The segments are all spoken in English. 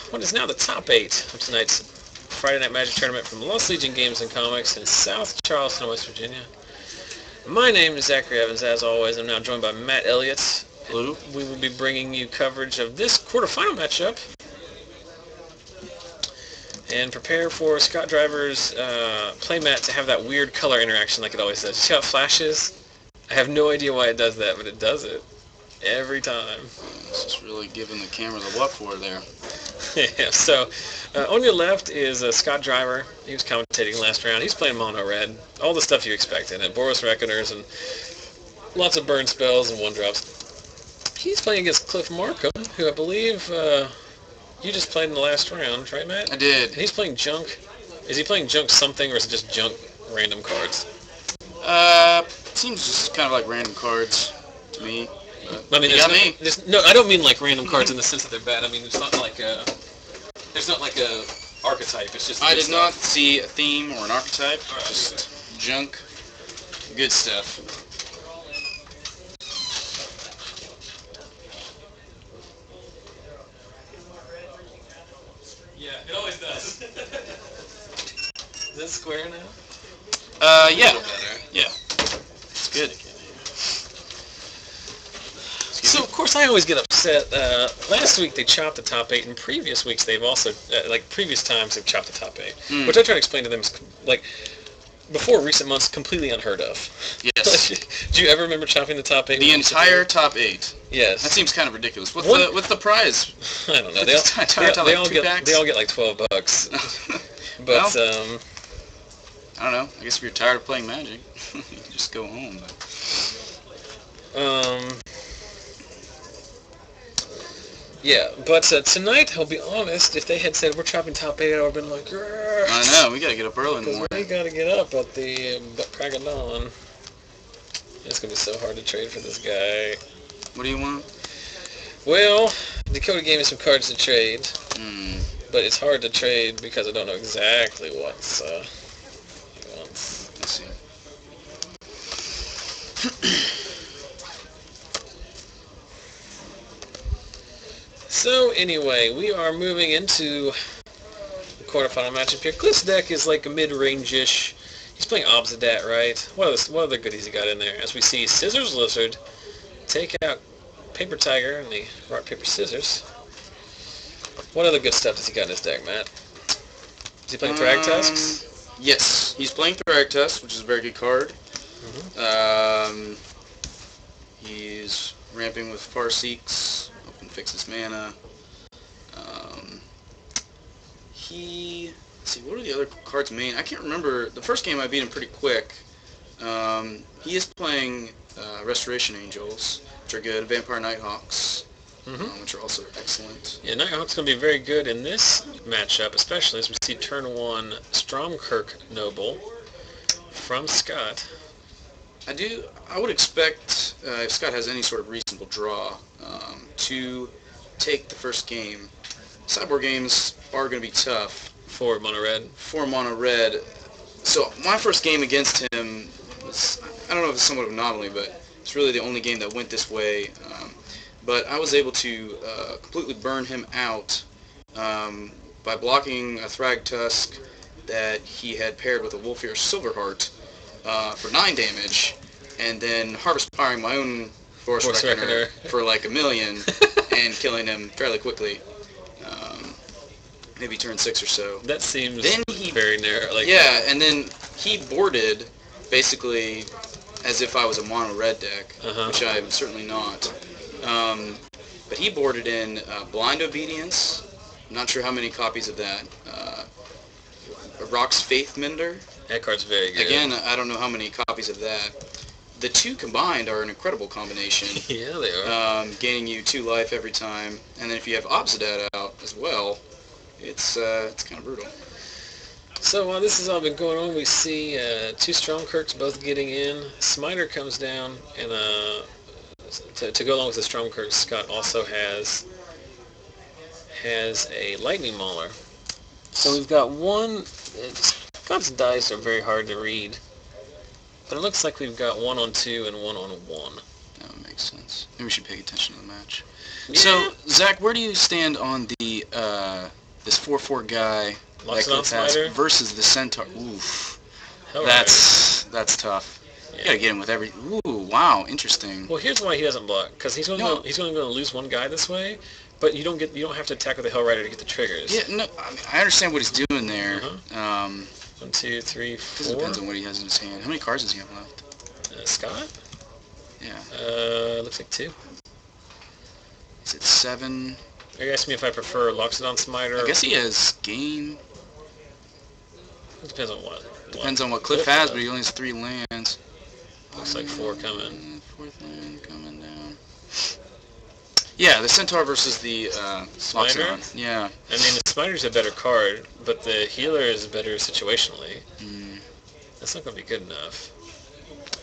what is now the top 8 of tonight's Friday Night Magic tournament from Lost Legion Games and Comics in South Charleston, West Virginia. My name is Zachary Evans, as always. I'm now joined by Matt Elliott. Hello. We will be bringing you coverage of this quarterfinal matchup. And prepare for Scott Driver's playmat to have that weird color interaction like it always does. You see how it flashes? I have no idea why it does that, but it does it every time. It's just really giving the camera the what for there. Yeah, so on your left is Scott Driver. He was commentating last round. He's playing mono red. All the stuff you expected. And Boros Reckoners and lots of burn spells and 1-drops. He's playing against Cliff Marcum, who I believe you just played in the last round, right, Matt? I did. And he's playing junk. Is he playing junk something, or is it just junk random cards? Seems just kind of like random cards to me. I mean, you got me. No, I don't mean like random cards in the sense that they're bad. I mean, it's not like there's not like a archetype. It's just. I did not see a theme or an archetype. Just junk, good stuff. Yeah, it always does. Is that square now? Yeah. A little better. Yeah. It's good. So, of course, I always get upset. Last week they chopped the top 8, and previous weeks they've also, previous times they've chopped the top 8. Which I try to explain to them is, before recent months, completely unheard of. Yes. Do you ever remember chopping the top 8? The entire top 8. Yes. That seems kind of ridiculous. What's the prize? I don't know. They all get like $12. But, well, I don't know. I guess if you're tired of playing Magic, you can just go home. Yeah, but tonight, I'll be honest, if they had said we're chopping top 8, I would have been like, grrr. I know, we gotta get up early in the morning. We gotta get up at the crack of dawn. It's gonna be so hard to trade for this guy. What do you want? Well, Dakota gave me some cards to trade, but but it's hard to trade because I don't know exactly what he wants. Let's see. So anyway, we are moving into the quarterfinal matchup here. Cliff's deck is like a mid-range-ish. He's playing Obsidat, right? What other goodies he got in there? As we see, Scissors Lizard, take out Paper Tiger, and the rock, paper, scissors. What other good stuff does he got in his deck, Matt? Is he playing Thragtusks? Yes, he's playing Thragtusk, which is a very good card. He's ramping with Farseeks. Fix his mana. Let's see, what are the other cards main? I can't remember. The first game I beat him pretty quick. He is playing Restoration Angels, which are good. Vampire Nighthawks, which are also excellent. Yeah, Nighthawk's going to be very good in this matchup, especially as we see turn 1 Stromkirk Noble from Scott. I would expect, if Scott has any sort of reasonable draw, to take the first game. Sideboard games are going to be tough. For mono red? For mono red. So my first game against him was, I don't know if it's somewhat of an anomaly, but it's really the only game that went this way. But I was able to completely burn him out by blocking a Thragtusk that he had paired with a Wolfear Silverheart for 9 damage, and then Harvest Firing my own Force Reckoner for like 1 million and killing him fairly quickly. Maybe turn 6 or so. That seems very narrow. Yeah, and then he boarded basically as if I was a mono red deck, which I'm certainly not. But he boarded in Blind Obedience. I'm not sure how many copies of that. Rock's Faith Mender. That card's very good. Again, I don't know how many copies of that. The two combined are an incredible combination. Yeah, they are. Gaining you 2 life every time, and then if you have Obsidat out as well, it's kind of brutal. So while this has all been going on, we see 2 Stromkirks both getting in. Smiter comes down, and to go along with the Stromkirk, Scott also has a Lightning Mauler. So we've got one. Scott's dice are very hard to read. But it looks like we've got 1 on 2 and 1 on 1. That makes sense. Maybe we should pay attention to the match. Yeah. So, Zach, where do you stand on the this 4-4 guy that Cliff has versus the Centaur? Oof. That's tough. Yeah. You gotta get him with every. Ooh, wow, interesting. Well, here's why he doesn't block, because he's going to lose one guy this way, but you don't have to attack with the Hell Rider to get the triggers. Yeah, no, I understand what he's doing there. 1, 2, 3, 4. This depends on what he has in his hand. How many cards does he have left? Scott? Yeah. Looks like 2. Is it 7? Are you asking me if I prefer Loxodon Smiter? I guess he has game. It depends on what. Depends on what Cliff has, but he only has 3 lands. Looks like 4 coming. 4th land coming down. Yeah, the Centaur versus the Smiter? Yeah. I mean, the Smiter's a better card, but the Healer is better situationally. That's not going to be good enough.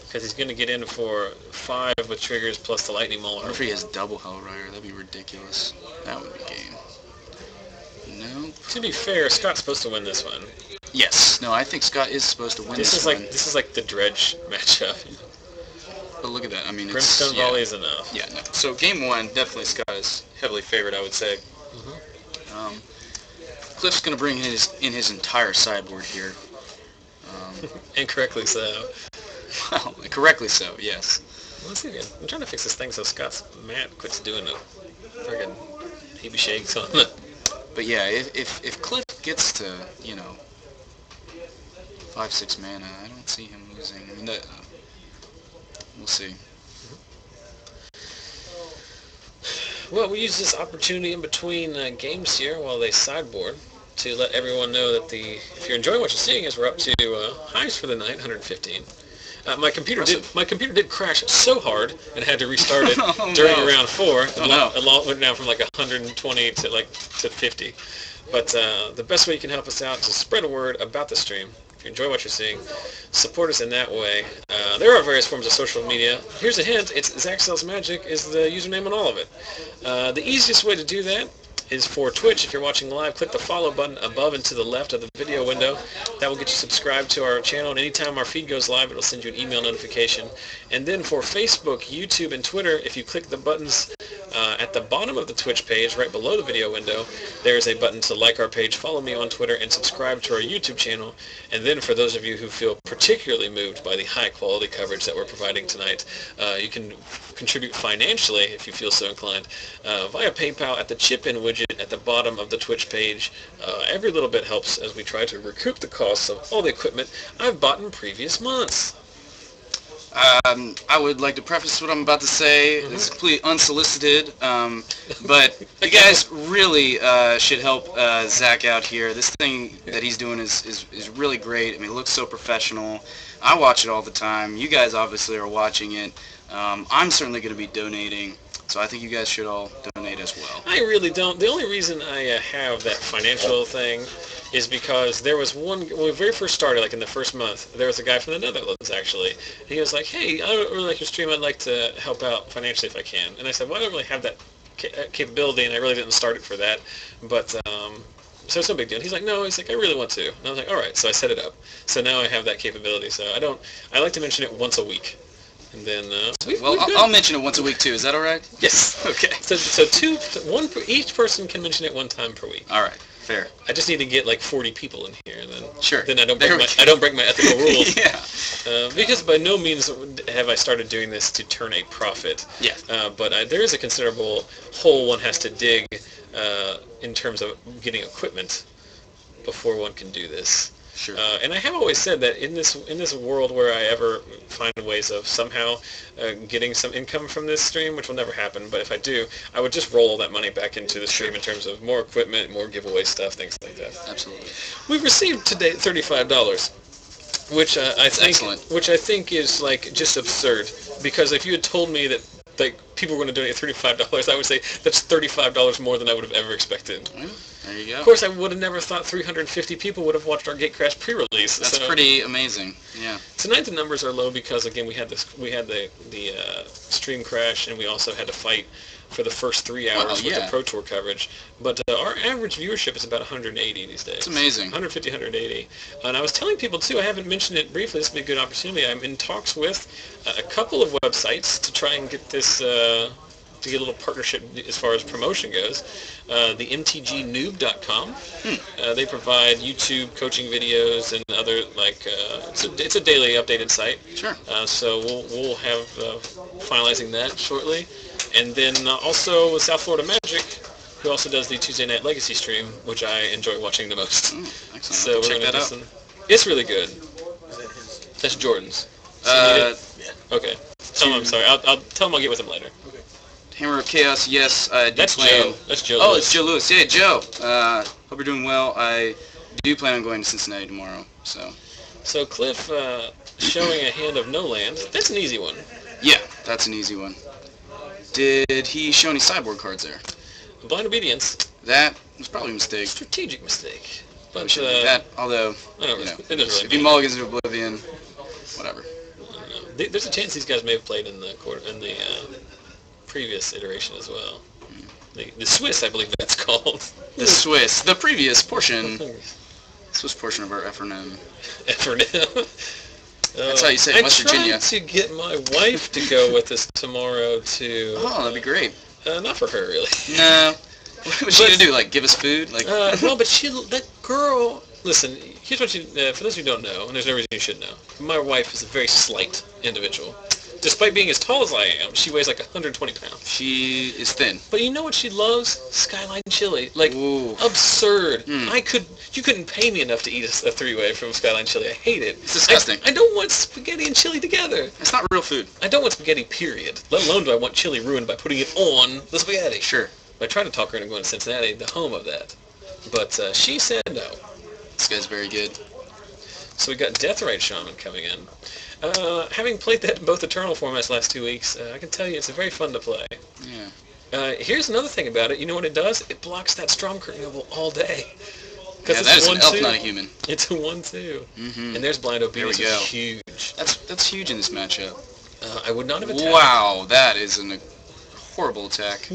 Because he's going to get in for 5 with triggers plus the Lightning Mauler. What if he has double Hell Rider? That'd be ridiculous. That would be game. Nope. To be fair, Scott's supposed to win this one. Yes. No, I think Scott is supposed to win this one. This is like the Dredge matchup. But look at that. I mean, Brimstone Volley is enough. Yeah, no. So game 1, definitely Scott is heavily favored, I would say. Cliff's going to bring in his entire sideboard here. Incorrectly so. Well, correctly so, yes. Let's see again. I'm trying to fix this thing so Scott's Matt quits doing a friggin' heebie shakes on it. But yeah, if Cliff gets to, 5-6 mana, I don't see him losing. I mean, we'll see. Well, we use this opportunity in between games here while they sideboard to let everyone know that if you're enjoying what you're seeing, is we're up to highs for the night, 115. My computer did crash so hard and had to restart it during round 4. It went down from like 120 to 50. But the best way you can help us out is to spread a word about the stream. If you enjoy what you're seeing, support us in that way. There are various forms of social media. Here's a hint. It's Zach Sells Magic is the username on all of it. The easiest way to do that is for Twitch. If you're watching live, click the follow button above and to the left of the video window. That will get you subscribed to our channel, and anytime our feed goes live, it'll send you an email notification. And then for Facebook, YouTube, and Twitter, if you click the buttons at the bottom of the Twitch page, right below the video window, there's a button to like our page, follow me on Twitter, and subscribe to our YouTube channel. And then for those of you who feel particularly moved by the high-quality coverage that we're providing tonight, you can contribute financially, if you feel so inclined, via PayPal at the chip-in widget at the bottom of the Twitch page. Every little bit helps as we try to recoup the costs of all the equipment I've bought in previous months. I would like to preface what I'm about to say. It's completely unsolicited, but you guys really should help Zach out here. This thing that he's doing is really great. I mean, it looks so professional. I watch it all the time. You guys obviously are watching it. I'm certainly going to be donating, so I think you guys should all donate as well. I really don't. The only reason I have that financial thing is because there was when we very first started, like in the first month, there was a guy from the Netherlands, actually. And he was like, hey, I don't really like your stream. I'd like to help out financially if I can. And I said, well, I don't really have that capability, and I really didn't start it for that. But, so it's no big deal. And he's like, no, he's like, I really want to. And I was like, all right. So I set it up. So now I have that capability. So I like to mention it once a week. And then, I'll mention it once a week too. Is that all right? Yes. Okay. So each person can mention it one time per week. All right. Fair. I just need to get like 40 people in here, and then Then I don't break my ethical rules. Yeah. Because by no means have I started doing this to turn a profit. Yeah. But there is a considerable hole one has to dig in terms of getting equipment before one can do this. Sure. And I have always said that in this world where I ever find ways of somehow getting some income from this stream, which will never happen, but if I do, I would just roll all that money back into the stream in terms of more equipment, more giveaway stuff, things like that. Absolutely. We've received today $35, which I think is like just absurd. Because if you had told me that like people were going to donate $35, I would say that's $35 more than I would have ever expected. Well, there you go. Of course, I would have never thought 350 people would have watched our Gatecrash pre-release. That's pretty amazing. Yeah. Tonight the numbers are low because again we had the stream crash, and we also had to fight for the first 3 hours Well, with yeah. the Pro Tour coverage. But our average viewership is about 180 these days. It's amazing. 150, 180. And I was telling people, too, I haven't mentioned it briefly. This would be a good opportunity. I'm in talks with a couple of websites to try and get this... to get a little partnership as far as promotion goes. The mtgnoob.com. They provide YouTube coaching videos and other, like, it's a daily updated site. Sure. So we'll have finalizing that shortly. And then also with South Florida Magic, who also does the Tuesday Night Legacy stream, which I enjoy watching the most. Excellent. So we're check going to that do out. It's really good. That's Jordan's. Okay. Tell him I'm sorry. I'll tell him I'll get with him later. Hammer of Chaos, yes, I do That's plan. Joe. That's Joe. Oh, Lewis. it's Joe Lewis. Yeah, Joe. Hope you're doing well. I do plan on going to Cincinnati tomorrow. So Cliff showing a hand of no land. That's an easy one. Yeah, that's an easy one. Did he show any sideboard cards there? Blind Obedience. That was probably a mistake. Strategic mistake. Probably But shouldn't do that. Although, it doesn't really if he matter. mulligans into Oblivion, whatever. There's a chance these guys may have played in the previous iteration as well. The Swiss, I believe that's called. The Swiss, the previous portion, Swiss portion of our FNM. FNM. That's how you say it, West Virginia. I tried to get my wife to go with us tomorrow to... Oh, that'd be great. Not for her, really. No. What was she gonna do? Like, give us food? Like. No, but that girl... Listen, here's what for those who don't know, and there's no reason you should know, my wife is a very slight individual. Despite being as tall as I am, she weighs like 120 pounds. She is thin. But you know what she loves? Skyline chili. Like, Ooh. absurd. You couldn't pay me enough to eat a three-way from Skyline chili. I hate it. It's disgusting. I don't want spaghetti and chili together. It's not real food. I don't want spaghetti, period. Let alone do I want chili ruined by putting it on the spaghetti. Sure. I tried to talk her into going to Cincinnati, the home of that. But she said no. This guy's very good. So we got Deathrite Shaman coming in. Having played that in both Eternal formats last 2 weeks, I can tell you it's very fun to play. Yeah. Here's another thing about it. You know what it does? It blocks that Stormcurtain Noble all day. Yeah, that is an elf, not a human. It's a 1/2. Mm-hmm. And there's Blind Obedience, There we go. which is huge. That's huge in this matchup. I would not have attacked. Wow, that is a horrible attack.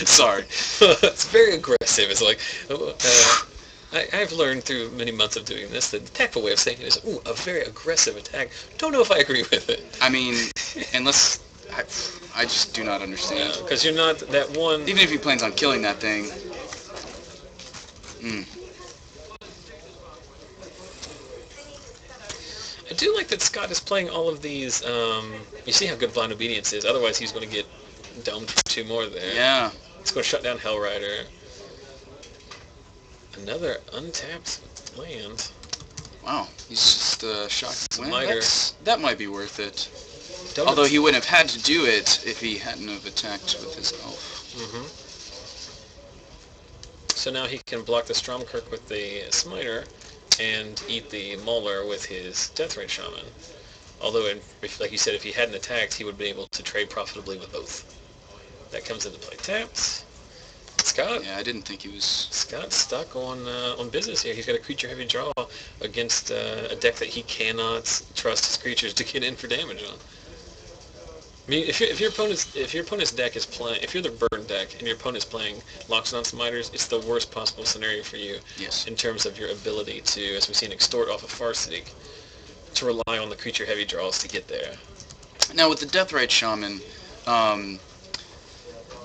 Sorry. It's very aggressive. It's like... I've learned through many months of doing this that the tactful way of saying it is, ooh, a very aggressive attack. Don't know if I agree with it. I mean, unless... I just do not understand. Because you're not that one... Even if he plans on killing that thing... I do like that Scott is playing all of these... you see how good Blind Obedience is. Otherwise, he's going to get domed for 2 more there. Yeah. It's going to shut down Hellrider. Another untapped land. Wow, he's just shocked. Smiter. That might be worth it. Don't Although he wouldn't have had to do it if he hadn't have attacked with his elf. Mm-hmm. So now he can block the Stromkirk with the Smiter and eat the Mauler with his Deathrite Shaman. Although, like you said, if he hadn't attacked, he would be able to trade profitably with both. That comes into play tapped. Scott. Yeah, I didn't think he was... Scott's stuck on business here. He's got a creature heavy draw against a deck that he cannot trust his creatures to get in for damage on. I mean, if your opponent's deck is playing, if you're the burn deck and your opponent's playing Loxodon Smiters, it's the worst possible scenario for you. Yes. In terms of your ability to, as we've seen, extort off of Farseek, to rely on the creature heavy draws to get there. Now with the Deathrite Shaman,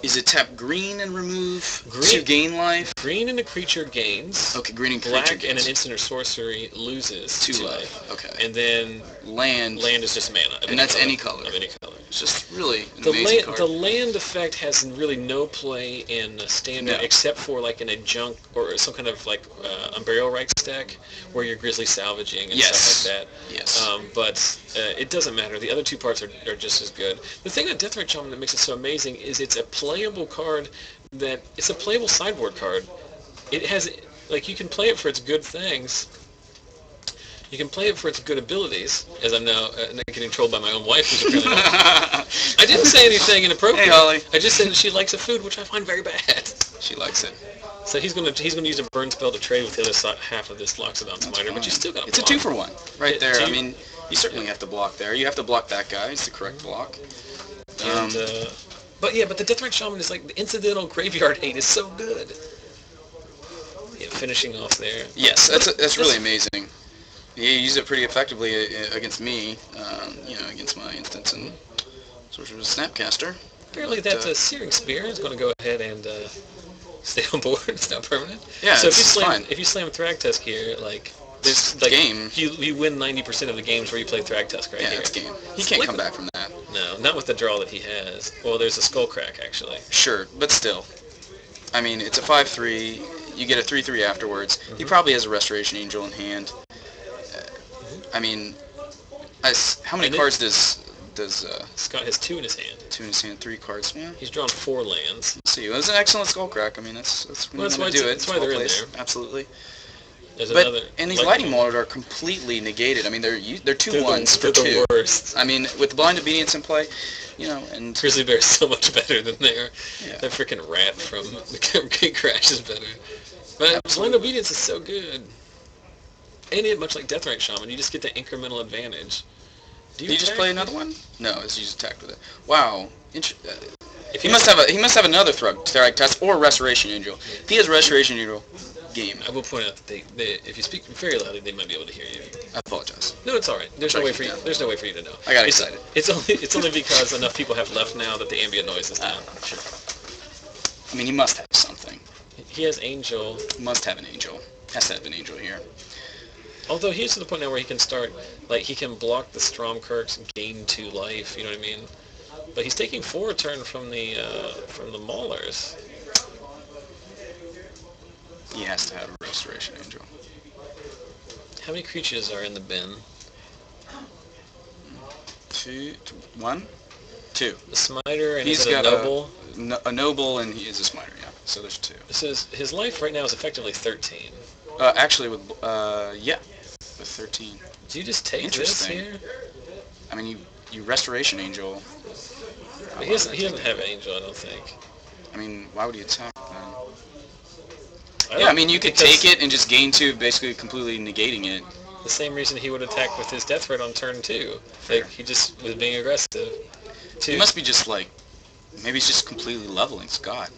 is it tap green and remove to gain life? Green and a creature gains. Okay, green and Black creature gains. and an instant or sorcery loses 2 life. life. Okay. And then Land is just mana. And that's any color. Of any color. It's just really an amazing card. The land effect has really no play in standard except for like an adjunct or some kind of like Unburial Rites deck where you're Grizzly salvaging and stuff like that. Yes. But it doesn't matter. The other 2 parts are just as good. The thing about Deathrite Shaman that makes it so amazing is it's a playable card it's a playable sideboard card. It has, like, you can play it for its good things. You can play it for its good abilities, as I'm now getting trolled by my own wife, who's apparently I didn't say anything inappropriate. Hey, Holly. I just said that she likes a food, which I find very bad. She likes it. So he's gonna use a burn spell to trade with the other half of this Loxodon Smiter, but you still got to It's block. a 2-for-1 right there. I mean, you certainly have to block there. You have to block that guy. It's the correct block. And But yeah, but the Deathrite Shaman is like the incidental graveyard hate is so good. Yeah, finishing off there. Yes, that's really amazing. He used it pretty effectively against me, against my instance, and Sorcerer Snapcaster. Apparently that Searing Spear is going to go ahead and stay on board. It's not permanent. Yeah, so it's fine. If you slam Thragtusk here, like there's game. You win 90% of the games where you play Thragtusk right here. Yeah, it's game. He can't come back from that. No, not with the draw that he has. Well, there's a Skullcrack actually. Sure, but still. I mean, it's a 5/3. You get a 3/3 afterwards. He probably has a Restoration Angel in hand. I mean, how many cards does Scott has 2 in his hand. 2 in his hand, 3 cards. Yeah. He's drawn 4 lands. Let's see. It was an excellent Skullcrack. I mean, that's when you want to do it. That's why they're in there. Absolutely. And these Lightning Mold are completely negated. I mean, they're 2/1s for 2. The worst. I mean, with Blind Obedience in play, and Grizzly Bear's so much better than their yeah. that freaking rat from the Gate Crash is better. But Blind Obedience is so good. And it, much like Deathrite Shaman, you just get the incremental advantage. Do you just play another one? No, it's you just attack with it. Wow. He must have another Thragtusk or Restoration Angel. Yeah. If he has Restoration Angel, game. I will point out that if you speak very loudly, they might be able to hear you. I apologize. No, it's all right. There's no way for you. There's no way for you to know. I got excited. It's only because enough people have left now that the ambient noise is down. Sure. I mean, he must have something. He has Angel. He must have an Angel. Has to have an Angel here. Although he's to the point now where he can start, like, he can block the Stromkirks and gain 2 life, you know what I mean? But he's taking 4 a turn from the Maulers. He has to have a Restoration Angel. How many creatures are in the bin? 2, 1, 2. The Smiter and he's got a Noble? A Noble and he is a Smiter, yeah. So there's 2. So his life right now is effectively 13. Actually, with 13. Do you just take this here? I mean, you Restoration Angel. He doesn't have Angel, I don't think. I mean, why would he attack then? I mean, you could take it and just gain 2, basically completely negating it. The same reason he would attack with his Death Threat on turn 2. Like, he just was being aggressive. He must be just like, maybe he's just completely leveling Scott.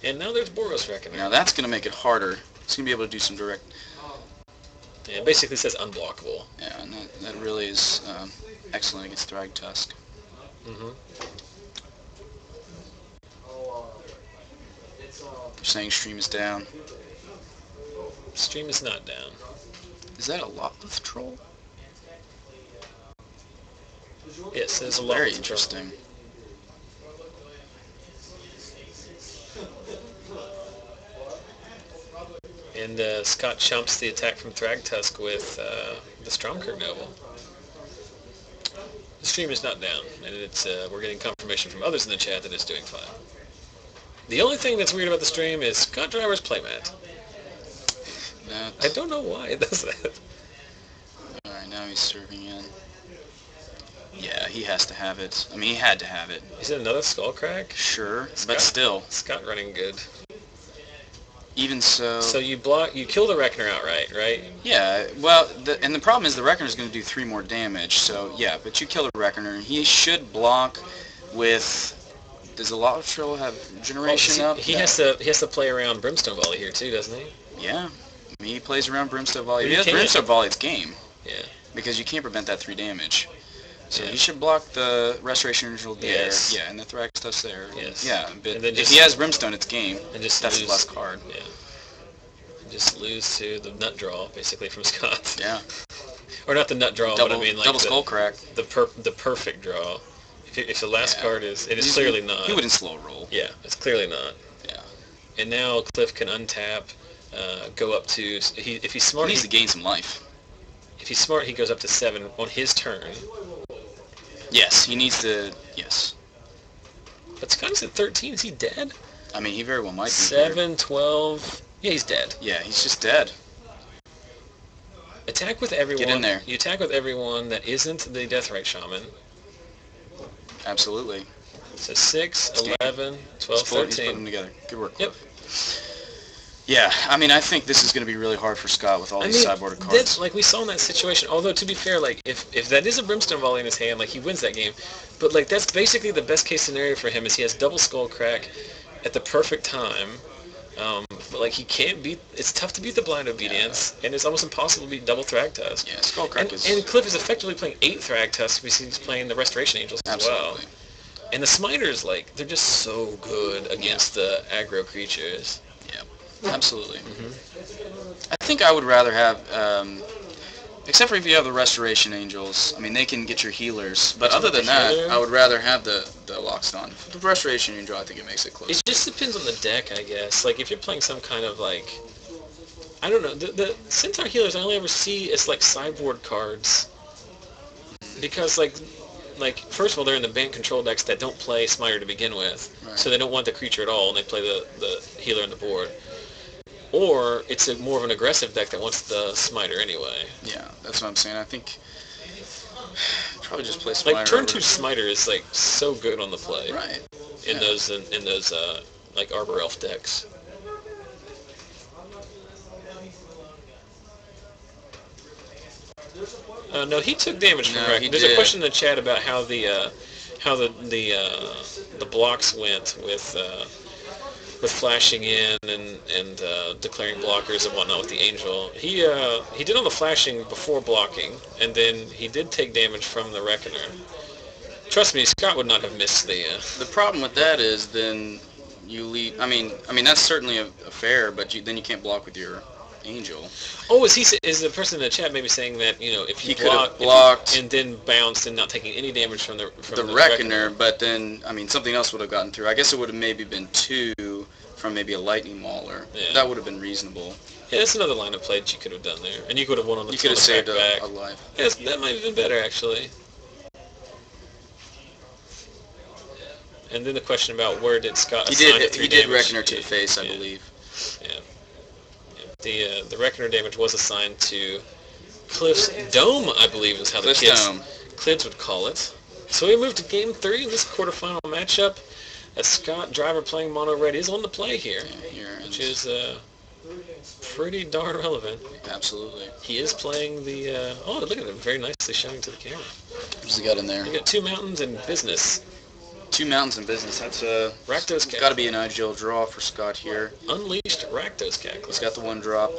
And now there's Boros Reckoner. Now that's going to make it harder. He's going to be able to do some direct... Yeah, it basically says unblockable. Yeah, and that really is excellent against Thragtusk. Mm-hmm. You're saying stream is down. Stream is not down. Is that a Lotleth troll? Yes, there's a Lotleth Very troll. interesting. And Scott chumps the attack from Thragtusk with the Stromkirk Noble. The stream is not down, and it's we're getting confirmation from others in the chat that it's doing fine. The only thing that's weird about the stream is Scott Driver's playmat. I don't know why it does that. Alright, now he's serving in. Yeah, he has to have it. I mean, he had to have it. Is it another Skullcrack? Sure, but still. Scott running good. Even so... So you kill the Reckoner outright, right? Yeah, well, and the problem is the Reckoner's going to do 3 more damage, so yeah, but you kill the Reckoner, and he should block with... Does the Lotleth Troll have Generation up? He has to play around Brimstone Volley here too, doesn't he? Yeah. I mean, he plays around Brimstone Volley. If he has Brimstone Volley, it's game. Yeah. Because you can't prevent that 3 damage. So he should block the Restoration Angel there. Yes. Yeah, and the Thragtusk there. Yes. Yeah, but if he has Brimstone, it's game. And just that's the last card. Yeah. And just lose to the nut draw, basically, from Scott. Yeah. Or not the nut draw, but I mean like double Skullcrack. The perfect draw. If the last card is, it is clearly not. He wouldn't slow roll. Yeah, it's clearly not. Yeah. And now Cliff can untap, go up to. If he's smart, he needs to gain some life. If he's smart, he goes up to 7 on his turn. Yes, he needs to. Yes. But Scott's at 13. Is he dead? I mean, he very well might be. 7, 12. Yeah, he's dead. Yeah, he's just dead. Attack with everyone. Get in there. You attack with everyone that isn't the Deathrite Shaman. Absolutely. So 6, 11, 12, 13. He's putting them together. Good work, Cliff. Yep. Yeah, I mean, I think this is going to be really hard for Scott with all these sideboarded cards. That's, like, we saw in that situation. Although, to be fair, like, if that is a Brimstone Volley in his hand, like, he wins that game. But, like, that's basically the best case scenario for him is he has double Skull Crack at the perfect time. But, like, he can't beat... It's tough to beat the Blind Obedience, and it's almost impossible to beat double Thragtusk. Yeah, Skull Crack is... And Cliff is effectively playing 8 Thragtusks because he's playing the Restoration Angels as well. And the Smiters, like, they're just so good against the aggro creatures. Yeah, absolutely. I think I would rather have... except for if you have the Restoration Angels, I mean, they can get your healers. But other than that, I would rather have the Lockstone. The Restoration Angel, I think it makes it close. It just depends on the deck, I guess. Like, if you're playing some kind of, like... I don't know. The Centaur healers I only ever see as, like, sideboard cards. Because, like, first of all, they're in the banned control decks that don't play Smiter to begin with. Right. So they don't want the creature at all, and they play the healer on the board. Or it's more of an aggressive deck that wants the Smiter anyway. Yeah, that's what I'm saying. I think probably just play Smiter. Like turn 2 Smiter is like so good on the play. Right. In those like Arbor Elf decks. No, he took damage from Wreck. There's a question in the chat about how the blocks went with flashing in and declaring blockers and whatnot with the Angel. He did all the flashing before blocking, and then he did take damage from the Reckoner. Trust me, Scott would not have missed the... The problem with that is then you leave... I mean that's certainly a fair, but then you can't block with your Angel. Oh, is the person in the chat maybe saying that, you know, if you blocked and then bounced and not taking any damage from the Reckoner, but then, I mean, something else would have gotten through. I guess it would have maybe been 2 from maybe a Lightning Mauler. Yeah. That would have been reasonable. Yeah, that's another line of play that you could have done there. And you could have won on the... You could have saved a life. Yes, that might have been better, actually. And then the question about where did Scott assign it 3 damage. He did Reckoner to the face, I believe. Yeah. The Reckoner damage was assigned to Cliff's Dome, I believe is how the kids would call it. So we move to Game 3 in this quarterfinal matchup. As Scott, driver playing mono red, is on the play here, which is pretty darn relevant. Absolutely. He is playing the... oh, look at him, very nicely showing to the camera. What's he got in there? You got 2 mountains and business. 2 mountains in business. That's Rakdos got to be an ideal draw for Scott here. Unleashed Rakdos Cackler. He's got the 1 drop.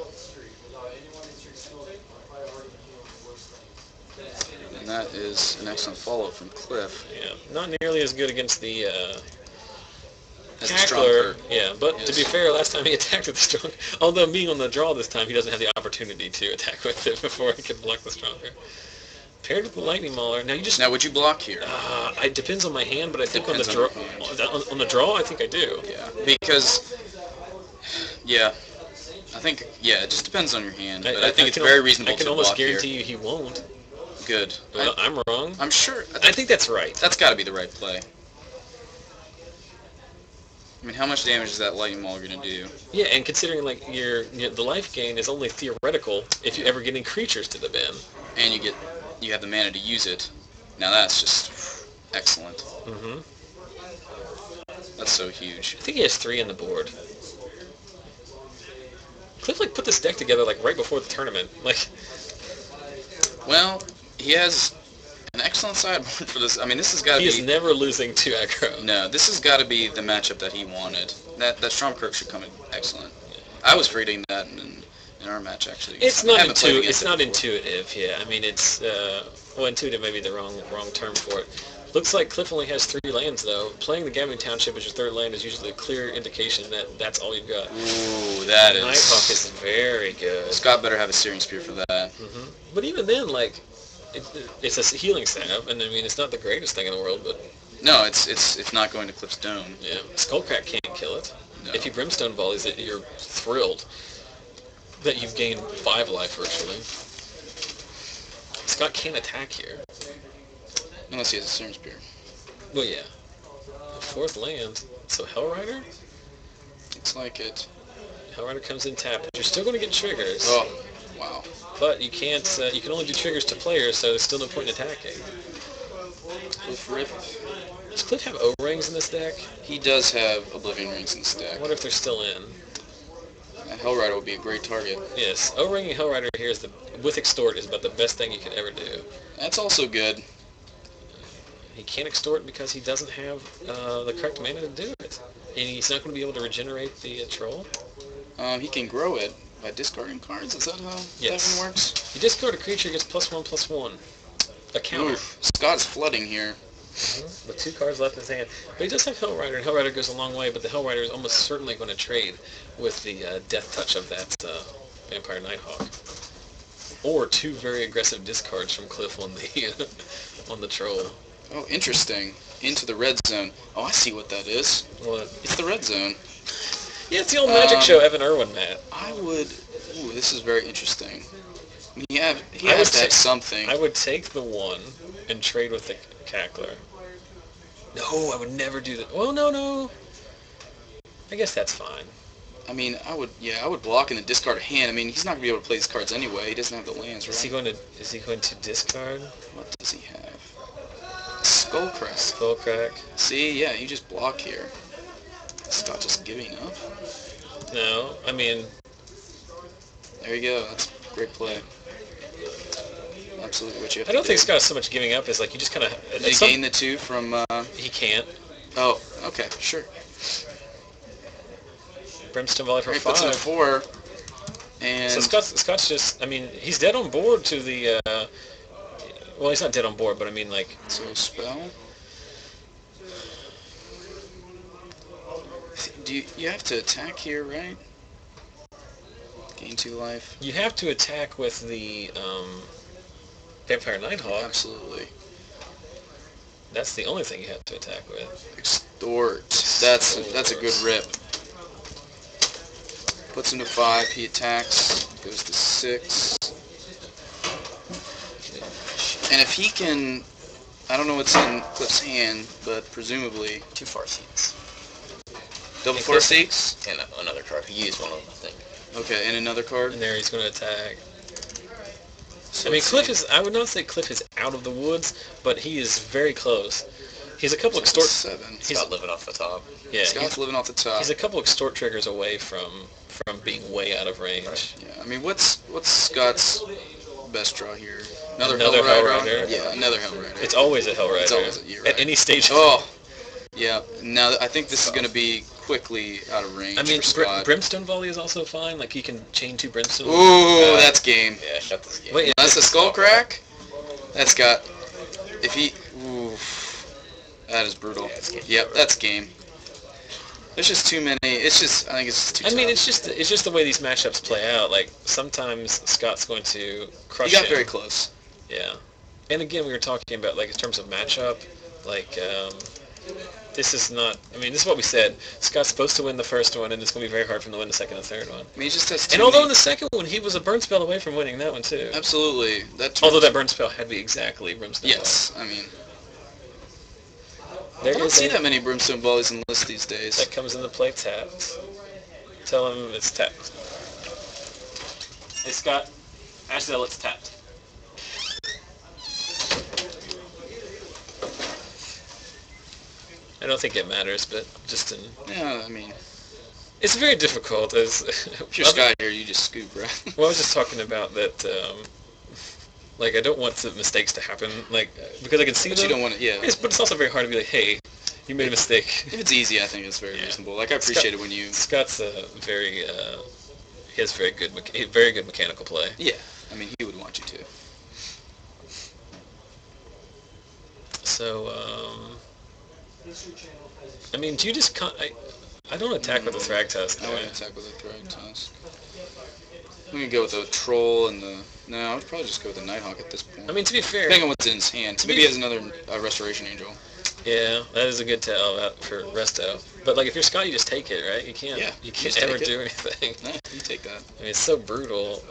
And that is an excellent follow-up from Cliff. Yeah, not nearly as good against the Cackler. Yeah, but to be fair, last time he attacked with the strong... Although being on the draw this time, he doesn't have the opportunity to attack with it before he can block the stronger. Paired with the Lightning Mauler. Now would you block here? It depends on my hand, but I think on the draw, on the draw, I think I do. Yeah, because I think it just depends on your hand. But I think it's very reasonable to block here. I can almost guarantee you he won't. Good. Well, I'm wrong. I'm sure. I think that's right. That's got to be the right play. I mean, how much damage is that Lightning Mauler going to do? Yeah, and considering like the life gain is only theoretical if you ever get any creatures to the bin. And you have the mana to use it. Now that's just excellent. Mm-hmm. That's so huge. I think he has 3 on the board. Cliff put this deck together right before the tournament. Well, he has an excellent sideboard for this. I mean, this has got to be... He is never losing to aggro. No, this has got to be the matchup that he wanted. That Stromkirk should come in excellent. I was reading that in our match, actually. It's not intuitive. It's not intuitive. Yeah, I mean it's intuitive may be the wrong term for it. Looks like Cliff only has 3 lands though. Playing the Gathering Township as your 3rd land is usually a clear indication that that's all you've got. Ooh, that is... Nighthawk is very good. Scott better have a Searing Spear for that. Mm-hmm. But even then, it's a healing setup, and I mean it's not the greatest thing in the world, but... No, it's not going to Cliff's Dome. Yeah, Skullcrack can't kill it. No. If you Brimstone Volleys it, you're thrilled that you've gained 5 life virtually. Scott can't attack here. Unless he has a Searing Spear. Well, yeah. 4th land. So Hellrider? Looks like it. Hellrider comes in tapped. You're still going to get triggers. Oh, wow. But you can't. You can only do triggers to players, so there's still no point in attacking. Cliff Rip. Does Cliff have O-rings in this deck? He does have Oblivion Rings in this deck. What if they're still in? A Hellrider would be a great target. Yes, O-ringing Hellrider here is with extort is about the best thing you could ever do. That's also good. He can't extort because he doesn't have the correct mana to do it. And he's not going to be able to regenerate the troll. He can grow it by discarding cards. Is that how that one works? You discard a creature, gets +1/+1. A counter. Oof, Scott is flooding here. With 2 cards left in his hand. But he does have Hellrider, and Hellrider goes a long way, but the Hellrider is almost certainly going to trade with the death touch of that Vampire Nighthawk. Or 2 very aggressive discards from Cliff on the on the troll. Oh, interesting. Into the red zone. Oh, I see what that is. What? It's the red zone. Yeah, it's the old Magic Show Evan Irwin, Matt. I would... Ooh, this is very interesting. He has to have something. I would take the 1 and trade with the Cackler. No, I would never do that. Well, no. I guess that's fine. I mean, I would block and then discard a hand. I mean, he's not gonna be able to play these cards anyway. He doesn't have the lands, right? Is he going to discard? What does he have? Skullcrack. Skullcrack. See, yeah, you just block here. Scott just giving up. No, I mean... There you go. That's great play. Absolutely what you have to do. I don't think Scott's so much giving up as like you just kind of... Did he gain the 2 from... He can't. Oh, okay, sure. Brimstone Volley for 5. Puts in a 4. And... So Scott's just... I mean, he's dead on board to the... well, he's not dead on board, but I mean, like... So, spell? You have to attack here, right? Gain 2 life. You have to attack with the Vampire Nighthawk. Absolutely. That's the only thing you have to attack with. Extort. That's a good rip. Puts him to 5. He attacks. Goes to 6. And if he can... I don't know what's in Cliff's hand, but presumably... 2 Farseeks. Double Farseeks? And another card. He used one of them, I think. Okay, and another card? And there he's going to attack. So I mean, Cliff is... I would not say Cliff is out of the woods, but he is very close. He's a couple extort... 7. Scott living off the top. Yeah, Scott's living off the top. He's a couple extort triggers away from being way out of range. Right. Yeah, I mean, what's Scott's best draw here? Another Hellrider. Yeah, another Hellrider. It's always a Hellrider. It's always you're right. At any stage. Oh, yeah. Now I think this is going to be quickly out of range. I mean, for Scott. Brimstone Volley is also fine. Like you can chain 2 Brimstone. Ooh, that's game. Yeah, shut this game. Wait, That's a Skullcrack. That's got. If he. Ooh, that is brutal. Yeah, yep, that's game. There's just too many. It's just. I think it's just too. I mean, tough. it's just the way these matchups play out. Like sometimes Scott's going to crush. He got him. very close. Yeah, and again, we were talking about like in terms of matchup, like this is not. I mean, this is what we said. Scott's supposed to win the first one, and it's going to be very hard for him to win the second and third one. I mean, he just has. And although in the second one he was a burn spell away from winning that one too. Absolutely. Although that burn spell had to be exactly Brimstone. Yes, I mean. There I don't see that many Brimstone Volleys in the list these days. That comes into play tapped. Tell him it's tapped. Hey Scott, Ashdale, it's tapped. I don't think it matters, but just in... Yeah, I mean... It's very difficult as... If you're Scott here, you just scoop, right? Well, I was just talking about that, like, I don't want the mistakes to happen, like, because I can see But them. you don't want to, yeah. But it's also very hard to be like, hey, you made a mistake. If it's easy, I think it's very reasonable. Like, I appreciate it when you... Scott's very, he has very good mechanical play. Yeah, I mean, he would want you to. So, I mean, do you just I don't attack with the Thragtusk. I wouldn't attack with a Thragtusk. I'm going to go with the Troll and the... No, I would probably just go with the Nighthawk at this point. I mean, to be fair... Depending on what's in his hand. Maybe he has another Restoration Angel. Yeah, that is a good tell for Resto. But, like, if you're Scott, you just take it, right? You can't ever do anything. No, you take that. I mean, it's so brutal.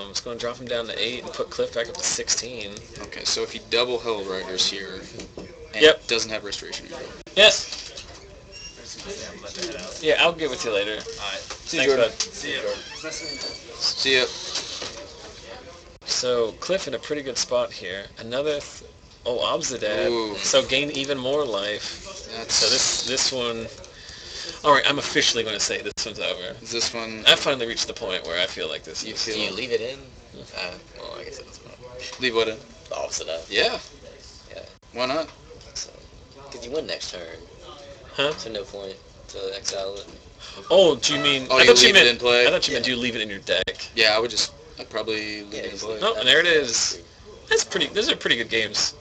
It's going to drop him down to 8 and put Cliff back up to 16. Okay, so if he double Hellriders here... And doesn't have Restoration Angel. Yes! Yeah, I'll get with you later. Alright. See you, Jordan. See you, Jordan. See ya. So, Cliff in a pretty good spot here. Another... Obsidat. Ooh. So gain even more life. That's... So this one... All right, I'm officially going to say this one's over. Is this one? I finally reached the point where I feel like this is... Do you leave it in? Well, I guess that's not Leave what in? the opposite up. Yeah. Yeah. Why not? So, because you win next turn. Huh? So no point to exile it. Oh, do you mean... Oh, I you thought leave meant, it in play? I thought you meant do you leave it in your deck. Yeah, I'd probably leave it in play. Oh, and there it is. Those are pretty good games.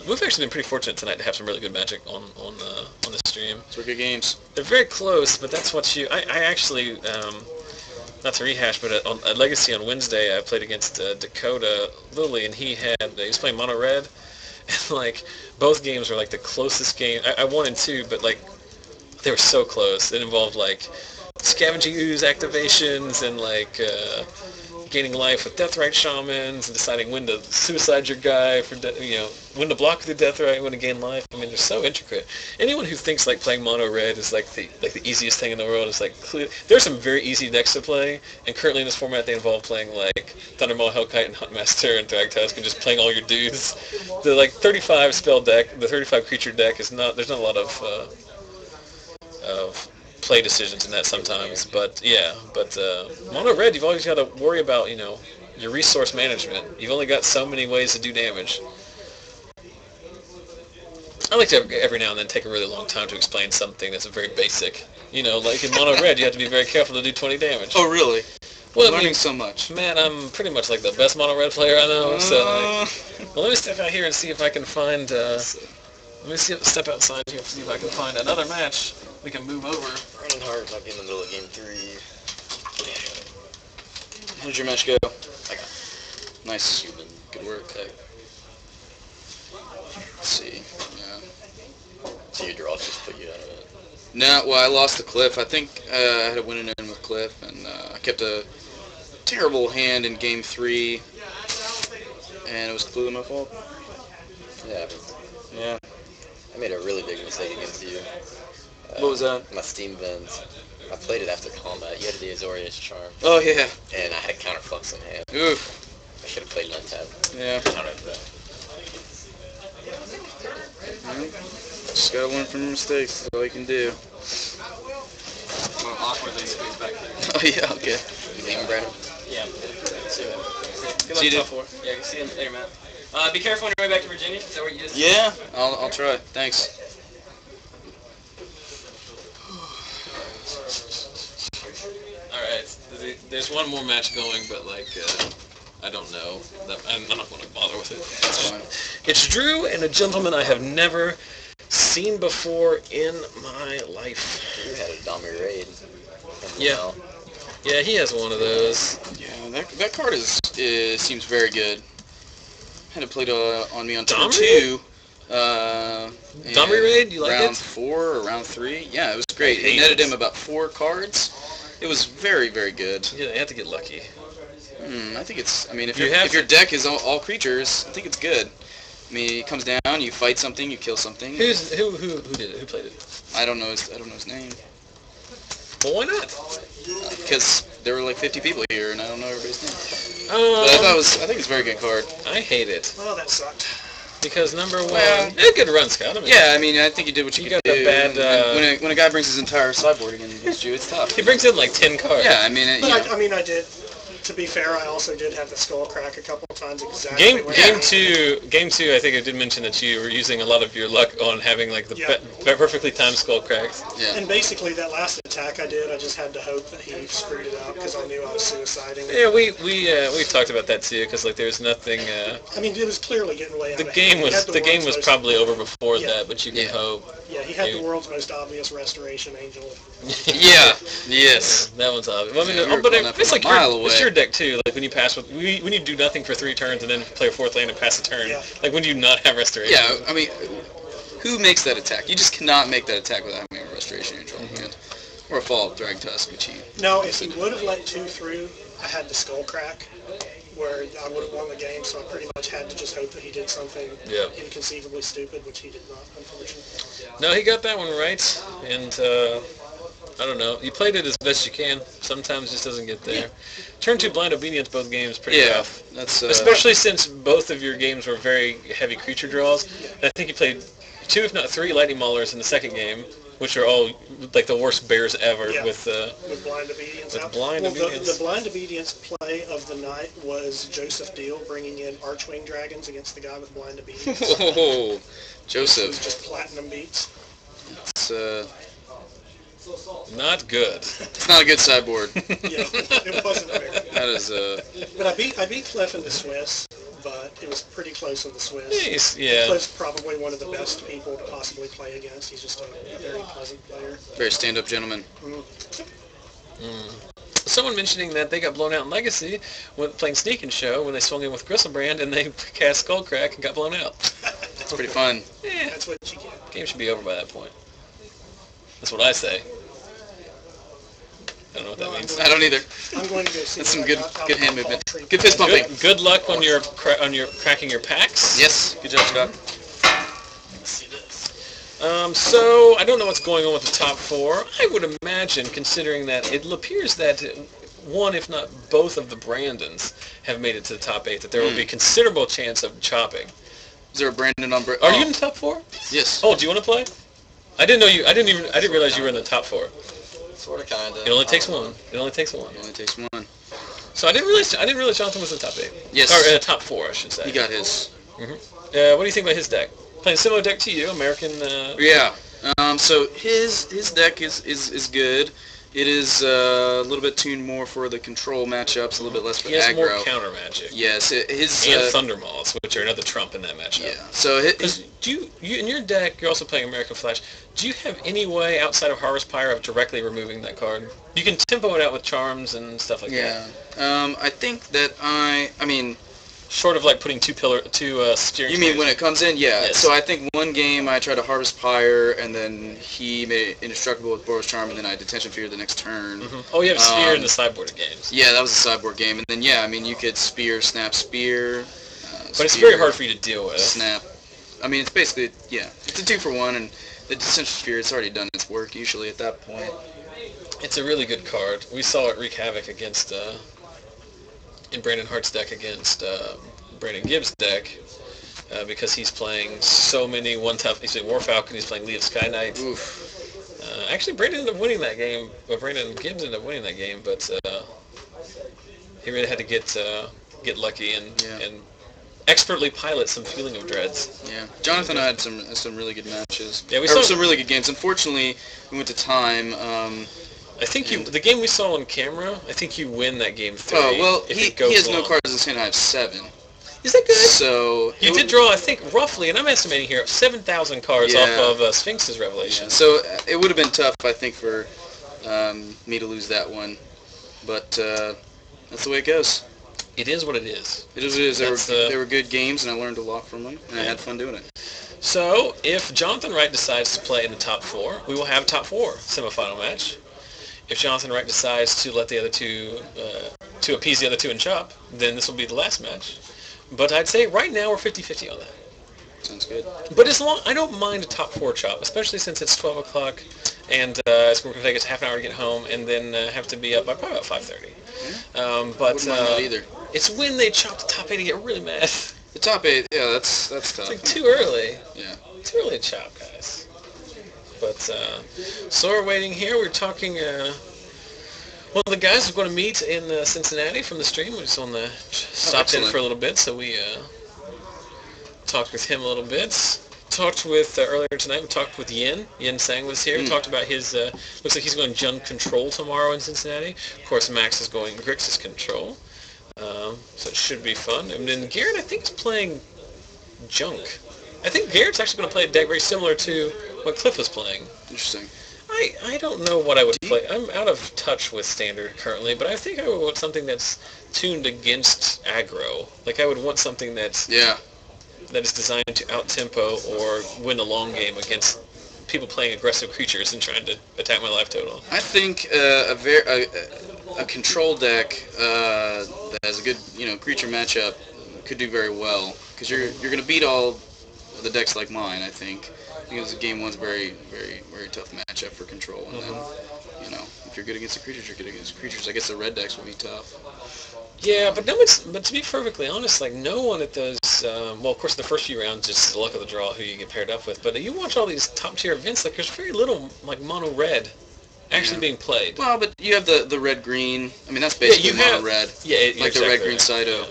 We've actually been pretty fortunate tonight to have some really good Magic on the stream. Those were good games. They're very close, but that's what you... I actually, not to rehash, but at Legacy on Wednesday, I played against Dakota Lilly, and he was playing Mono Red, and like both games were like the closest game. I won in two, but like they were so close. It involved like Scavenging Ooze activations and like gaining life with Deathrite Shamans and deciding when to suicide your guy for when to block with your Deathrite, when to gain life. I mean, they're so intricate. Anyone who thinks like playing Mono Red is like the easiest thing in the world is like clear. There's some very easy decks to play, and currently in this format they involve playing like Thundermaw, Hellkite, and Huntmaster and Thragtusk, and just playing all your dudes. The like 35 spell deck, the 35 creature deck is not. There's not a lot of play decisions in that sometimes, but Mono Red, you've always got to worry about your resource management. You've only got so many ways to do damage. I like to every now and then take a really long time to explain something that's very basic. Like in Mono Red, you have to be very careful to do 20 damage. Oh, really? Well, I'm learning so much. Man, I'm pretty much like the best Mono Red player I know. Well, let me step out here and see if I can find. Step outside here and see if I can find another match. We can move over. Running hard might be in the middle of game 3. How did your match go? I got Nice. human. Good work. Okay. Let's see. Yeah. So your draw just put you out of it. No, well, I lost to Cliff. I think I had a win in with Cliff, and I kept a terrible hand in game 3, and it was completely my fault. Yeah. Yeah. I made a really big mistake against you. What was that? My Steam Vents. I played it after combat. You had the Azorius Charm. Oh, yeah. And I had Counterflux in hand. Oof. I should have played an untap. Yeah. Counter that. Just gotta learn from your mistakes. That's all you can do. Well, awkwardly squeeze back there. Oh, yeah, okay. You leaving, Brandon? Yeah. See you, Yeah, you see him later, man. Be careful on your way back to Virginia. Is that where you just... Yeah, I'll try. Thanks. Alright, there's one more match going, but like, I don't know. I'm not going to bother with it. That's fine. It's Drew and a gentleman I have never seen before in my life. You had a Dami raid. Yeah. Yeah, he has one of those. Yeah, that card seems very good. Had it played on me on turn Domri? 2. Domri raid? You like round it? 4 or round 3? Yeah, it was great. I hate It netted it. him about 4 cards. It was very, very good. Yeah, you have to get lucky. I think it's. I mean, if You have if your deck is all creatures, I think it's good. I mean, it comes down, you fight something, you kill something. Who did it? Who played it? I don't know his name. Well, why not? Because there were like 50 people here, and I don't know everybody's name. But I think it's a very good card. I hate it. Well, that sucked. Because number one, Well, good run, Scott. I mean, Yeah, I mean, I think you did what you You could got do. the bad, And when a guy brings his entire sideboard against you, it's tough. he brings in like 10 cards. Yeah, I mean, But I did. To be fair, I also did have the skull crack a couple of times exactly. Game when game I- two. I think I did mention that you were using a lot of your luck on having like the Yeah. perfectly timed skull cracks. yeah. And basically, that last attack I did, I just had to hope that he screwed it up because I knew I was suiciding. Yeah, we talked about that too because like there's nothing. I mean, it was clearly getting way out The of game hand. He was had the world's most- probably over before Yeah. that, but you can Yeah. hope. Yeah, he had you- the world's most obvious restoration angel. Yeah. Yes. That one's obvious. Well, I mean, Yeah, we were but going up it's from like a mile away. it's your deck too. Like when you pass when you do nothing for 3 turns and then play a 4th land and pass a turn. Yeah. Like when do you not have restoration? Yeah, I mean, who makes that attack? You just cannot make that attack without having a restoration angel in hand. Or a fall drag tusk, which he. No, if he would have let 2 through, I had the skull crack, where I would have won the game. So I pretty much had to just hope that he did something Yeah. inconceivably stupid, which he did not, unfortunately. No, he got that one right, and I don't know. You played it as best you can. Sometimes it just doesn't get there. Turn 2 blind obedience both games pretty Yeah, rough. that's. Especially since both of your games were very heavy creature draws. And I think you played 2, if not 3, lightning maulers in the second game, which are all like the worst bears ever Yeah. with Blind Obedience out. Blind Obedience. The Blind Obedience play of the night was Joseph Deal bringing in Archwing Dragons against the guy with Blind Obedience. Whoa, It Joseph. was just platinum beats. It's Not good. it's not a good sideboard. Yeah, it wasn't very. That is But I beat Clef in the Swiss, but it was pretty close in the Swiss. Yeah. Clef's probably one of the best people to possibly play against. He's just a very pleasant player. very stand-up gentleman. Someone mentioning that they got blown out in Legacy when playing Sneak and Show when they swung in with Gristlebrand and they cast Skullcrack and got blown out. It's pretty fun. Yeah, That's what you get. game should be over by that point. That's what I say. I don't know what that means. I don't either. I'm going to go see. That's some what good I got out good of hand the movement. Paltry Good fist play. bumping. Good luck on your cracking your packs. Yes. Good job, Scott. So I don't know what's going on with the top 4. I would imagine, considering that it appears that one, if not both, of the Brandons have made it to the top 8, that there will be considerable chance of chopping. Is there a Brandon on? Are you in the top 4? Yes. Oh, do you want to play? I didn't know you. I didn't realize you were in the top 4. Sort of, kind of. It only takes one. It only takes one. It only takes one. So I didn't realize Jonathan was in the top 8. Yes. Or top 4, I should say. He got his. What do you think about his deck? Playing a similar deck to you, American. Yeah. So his deck is good. It is a little bit tuned more for the control matchups, a little bit less for He has aggro. more counter magic. Yes, his And Thundermauls, which are another trump in that matchup. yeah. So his, Do you in your deck? You're also playing American Flash. Do you have any way outside of Harvest Pyre of directly removing that card? You can tempo it out with charms and stuff like that. I think that I mean. Short of like putting two steering. You mean when it comes in? Yeah. Yes. So I think one game I tried to Harvest Pyre, and then he made it indestructible with Boros Charm, and then I Detention Fear the next turn. Oh, you have Sphere in the sideboard games. Yeah, that was a sideboard game, and then I mean you could Spear, Snap, Spear. But it's very hard for you to deal with. Snap. I mean it's basically it's a 2-for-1, and the Detention Fear it's already done its work usually at that point. It's a really good card. We saw it wreak havoc against in Brandon Hart's deck against Brandon Gibbs' deck because he's playing so many one-tough. He's playing War Falcon. He's playing Lead of Sky Knight. Oof. Actually, Brandon ended up winning that game. Well, Brandon Gibbs ended up winning that game, but he really had to get lucky and expertly pilot some Feeling of Dreads. Yeah, Jonathan and I had some really good matches. Yeah, we There were saw some really good games. Unfortunately, we went to time. I think the game we saw on camera, I think you win that game 3. Oh well, if he it goes has no long. cards in his hand. I have 7. Is that good? So You did draw, I think, roughly, and I'm estimating here, 7,000 cards Yeah. off of Sphinx's Revelation. Yeah, so it would have been tough, I think, for me to lose that one. But that's the way it goes. It is what it is. It is what it is. That's, They were good games, and I learned a lot from them, and I had fun doing it. So, if Jonathan Wright decides to play in the top 4, we will have a top 4 semifinal match. If Jonathan Wright decides to let the other two, to appease the other two and chop, then this will be the last match. But I'd say right now we're 50-50 on that. Sounds good. But as long, I don't mind a top 4 chop, especially since it's 12 o'clock, and it's going to take us half an hour to get home, and then have to be up by probably about 5:30. But Wouldn't mind that either. it's when they chop the top 8 and get really mad. The top 8, yeah, that's tough. It's like too early. Yeah. Too early to chop, guys. But, so we're waiting here. We're talking, well, the guys are going to meet in Cincinnati from the stream. We just stopped in excellent. for a little bit, so we talked with him a little bit. Talked with, earlier tonight, we talked with Yin. Yin Sang was here. We talked about his, looks like he's going Jund Control tomorrow in Cincinnati. Of course, Max is going Grixis Control. So it should be fun. And then Garrett, I think, is playing Junk. I think Garrett's actually going to play a deck very similar to what Cliff was playing. Interesting. I don't know what I would play. I'm out of touch with Standard currently, but I think I would want something that's tuned against aggro. Like I would want something that is designed to out-tempo or win a long game against people playing aggressive creatures and trying to attack my life total. I think a control deck that has a good creature matchup could do very well because you're going to beat all the decks like mine. I think because game 1's very very tough matchup for control, and then if you're good against the creatures, you're good against the creatures. I guess the red decks will be tough. Yeah, but no one's. But to be perfectly honest, like no one at those. Well, of course, the first few rounds just the luck of the draw who you get paired up with. But you watch all these top tier events, like there's very little like mono red actually being played. Well, but you have the red green. I mean, that's basically mono red. Yeah, like the red green right. Saito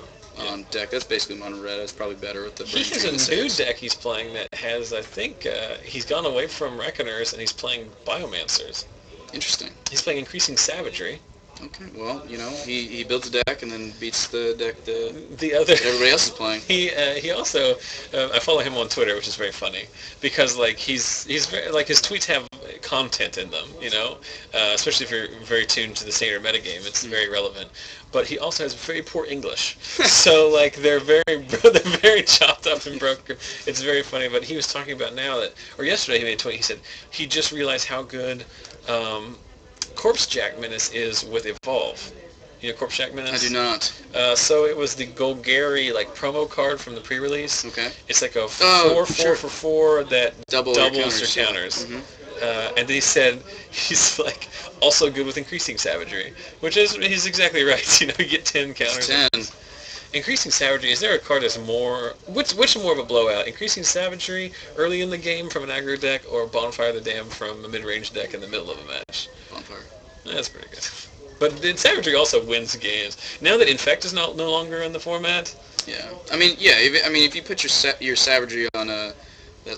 on deck. That's basically mono red. That's probably better with the. He has a new deck he's playing that has, I think, he's gone away from Reckoners and he's playing Biomancers. Interesting. He's playing Increasing Savagery. Okay, well, he builds a deck and then beats the deck the other that everybody else is playing. He also I follow him on Twitter, which is very funny because like he's very, like his tweets have content in them, especially if you're very tuned to the standard metagame, it's very relevant. But he also has very poor English, so like they're very chopped up and broken. It's very funny. But he was talking about yesterday he made a tweet. He said he just realized how good. Corpse Jack Menace is with Evolve. You know Corpse Jack Menace? I do not. So it was the Golgari like promo card from the pre-release. Okay. It's like a 4/4 for 4 that doubles your counters. Mm-hmm. And then he said he's like also good with Increasing Savagery, which is he's exactly right. You get 10 counters. 10. Increasing Savagery, is there a card that's more... Which more of a blowout? Increasing Savagery early in the game from an aggro deck, or Bonfire the Dam from a mid-range deck in the middle of a match? Bonfire. That's pretty good. But Savagery also wins games. Now that Infect is no longer in the format... Yeah. I mean, if you put your Savagery on that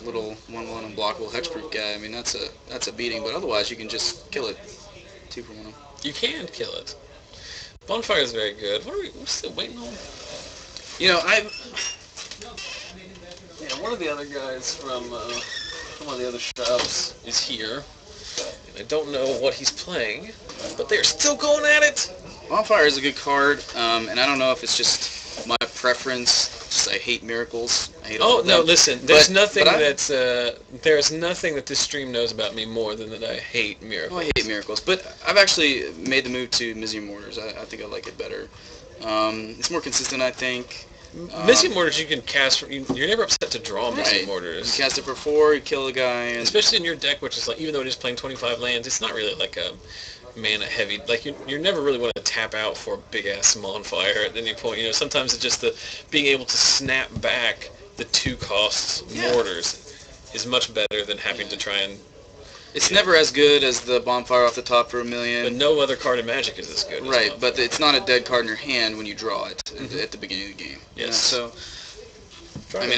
little 1/1 unblockable hexproof guy, I mean, that's a beating. But otherwise, you can just kill it 2 for 1. You can kill it. Bonfire is very good. What are we still waiting on? One of the other guys from one of the other shops is here. And I don't know what he's playing, but they're still going at it. Bonfire is a good card, and I don't know if it's just my preference. Just I hate miracles. I hate all of them. Listen. There's nothing that this stream knows about me more than that I hate miracles. Well, I hate miracles, but I've actually made the move to Mizzing Mortars. I think I like it better. It's more consistent, I think. Mizzing Mortars you can cast. You're never upset to draw Mizzing Mortars. You cast it for 4, you kill a guy, and especially in your deck, which is like even though it is playing 25 lands, it's not really like a mana heavy. Like you're never really want to tap out for a big ass Bonfire at any point. Sometimes it's just the being able to snap back the 2 costs mortars is much better than having to try and. It's never as good as the Bonfire off the top for 1 million. But no other card in Magic is as good. Right, but it's not a dead card in your hand when you draw it at the beginning of the game. Yes. So, drawing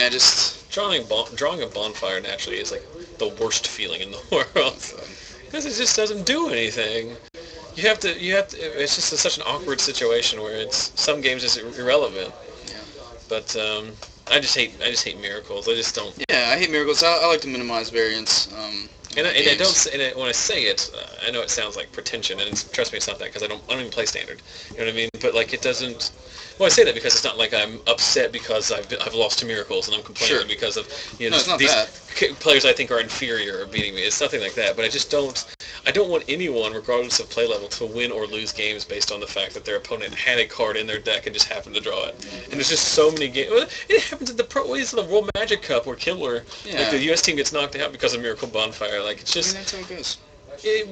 a Bonfire naturally is like the worst feeling in the world because it just doesn't do anything. You have to. It's just such an awkward situation where some games is irrelevant. Yeah. But I just hate miracles. I just don't. Yeah, I hate miracles. I like to minimize variance. When I say it, I know it sounds like pretension, and trust me, it's not that because I don't even play standard. You know what I mean? But like it doesn't. Well, I say that because it's not like I'm upset because I've lost to miracles and I'm complaining because of it's not these that. players I think are inferior or beating me. It's nothing like that. But I don't want anyone, regardless of play level, to win or lose games based on the fact that their opponent had a card in their deck and just happened to draw it. And there's just so many games. Well, it happens at the World Magic Cup where Killer, like the U.S. team gets knocked out because of Miracle Bonfire. Like it's just. That's how it goes.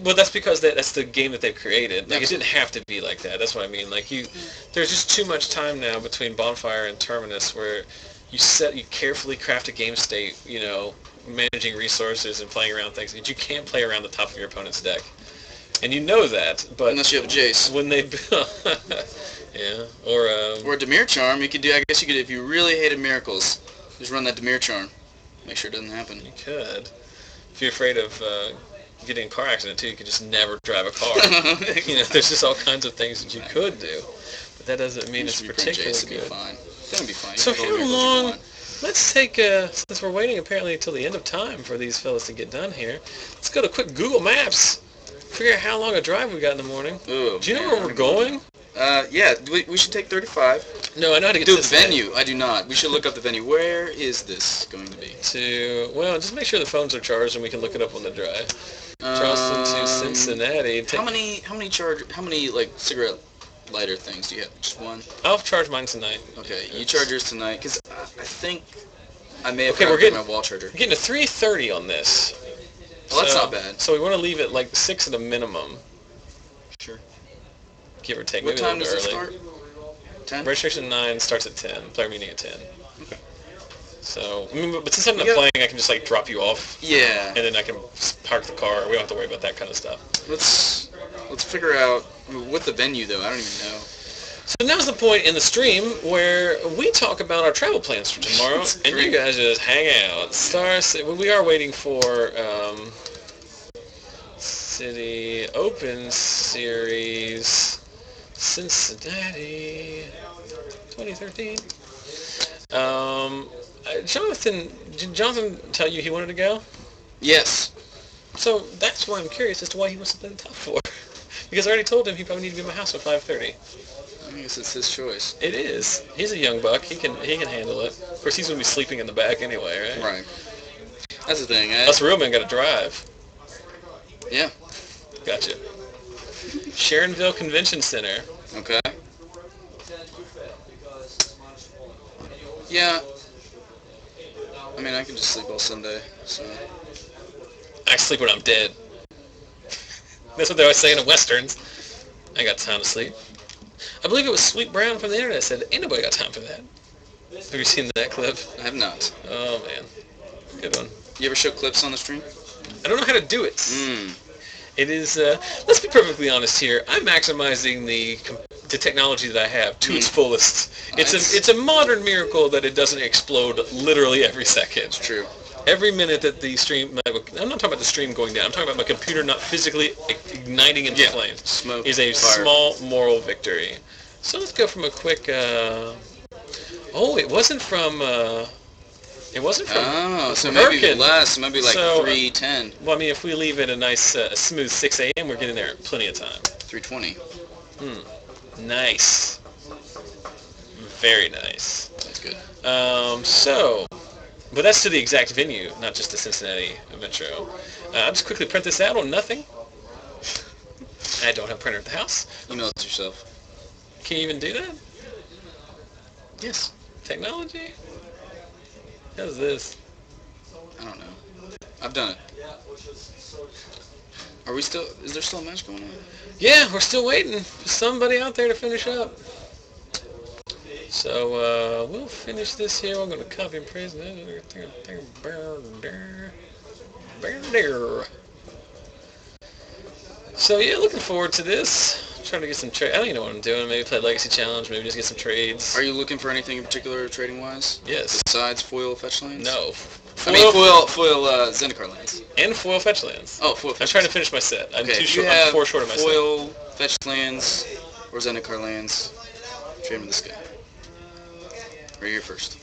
Well, that's because that's the game that they've created. Like, it didn't have to be like that. That's what I mean. Like, there's just too much time now between Bonfire and Terminus where you carefully craft a game state, managing resources and playing around things. And you can't play around the top of your opponent's deck. And you know that, but... Unless you have a Jace. When they... yeah, or a Dimir Charm, you could do... I guess you could, if you really hated Miracles, just run that Dimir Charm. Make sure it doesn't happen. You could. If you're afraid of... getting in a car accident too, you could just never drive a car. There's just all kinds of things that you could do, but that doesn't mean it's particularly good. It's gonna be fine. So how long? Let's take since we're waiting apparently until the end of time for these fellas to get done here. Let's go to quick Google Maps. Figure out how long a drive we got in the morning. Ooh, do you know where we're going? Yeah, we should take 35. No, I know how to get to the venue. I do not. We should look up the venue. Where is this going to be? Just make sure the phones are charged and we can look it up on the drive. Charleston to Cincinnati. How many like cigarette lighter things do you have? Just one? I'll charge mine tonight. Okay, you charge yours tonight because I think I may have my wall charger. We're getting to 3:30 on this. Well, that's not bad. So we want to leave it like 6 at a minimum. Sure. Give or take. What maybe time a does little it bit 10? Registration 9 starts at 10. Player meeting at 10. Okay. So, I mean, but since I'm not Yeah. playing, I can just like drop you off, Yeah. and then I can park the car. We don't have to worry about that kind of stuff. Let's figure out with the venue though. I don't even know. So now's the point in the stream where we talk about our travel plans for tomorrow, and you guys just hang out. We are waiting for City Open Series Cincinnati 2013. Did Jonathan tell you he wanted to go? Yes. So that's why I'm curious as to why he wants to play the top four. Because I already told him he probably need to be in my house at 5:30. I guess it's his choice. It is. He's a young buck. He can handle it. Of course, he's gonna be sleeping in the back anyway, right? Right. That's the thing. Us real men gotta drive. Yeah. Gotcha. Sharonville Convention Center. Okay. Yeah. I mean, I can just sleep all Sunday, so. I sleep when I'm dead. That's what they always say in the westerns. I got time to sleep. I believe it was Sweet Brown from the internet said, ain't nobody got time for that. Have you seen that clip? I have not. Oh, man. Good one. You ever show clips on the stream? I don't know how to do it. It is, let's be perfectly honest here, I'm maximizing the technology that I have to its fullest. It's a modern miracle that it doesn't explode literally every second. It's true. Every minute that the stream, I'm not talking about the stream going down, I'm talking about my computer not physically igniting into flames, Smoke, is a fire. small moral victory. So let's go from a quick, it wasn't from, Oh, so from maybe Hurricane. less, maybe like So, 3:10, Well, I mean, if we leave it a nice, smooth 6 a.m., we're getting there in plenty of time. 3:20. Nice. Very nice. That's good. But that's to the exact venue, not just the Cincinnati Metro. I'll just quickly print this out on nothing. I don't have a printer at the house. Email it to yourself. Can you even do that? Yes. Technology? How's this? I don't know. I've done it. Is there still a match going on? Yeah, we're still waiting for somebody out there to finish up. So, we'll finish this here. We're going to copy and paste. So, yeah, looking forward to this. Trying to get some trade. I don't even know what I'm doing. Maybe play Legacy Challenge. Maybe just get some trades. Are you looking for anything in particular trading-wise? Yes. Besides foil fetch lands? No. Foil Zendikar lands. And foil fetch lands. Oh, foil I'm fetch trying to finish my set. I'm Okay, too if short. you I'm have 4 short of my set. foil fetch lands or Zendikar lands, trade them with this guy. Right here first.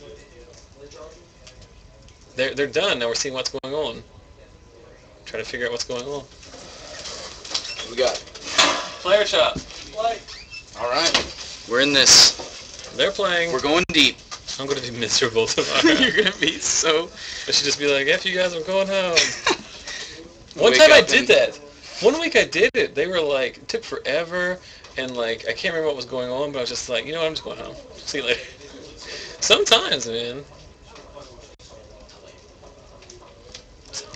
They're done. Now we're seeing what's going on. Trying to figure out what's going on. What we got? Player shop. All right. We're in this. They're playing. We're going deep. I'm going to be miserable tomorrow. You're going to be so... I should just be like, F you guys, I'm going home. One Wake time I up did and- that. 1 week I did it. They were like, it took forever. And like, I can't remember what was going on, but I was just like, you know what, I'm just going home. See you later. Sometimes, man.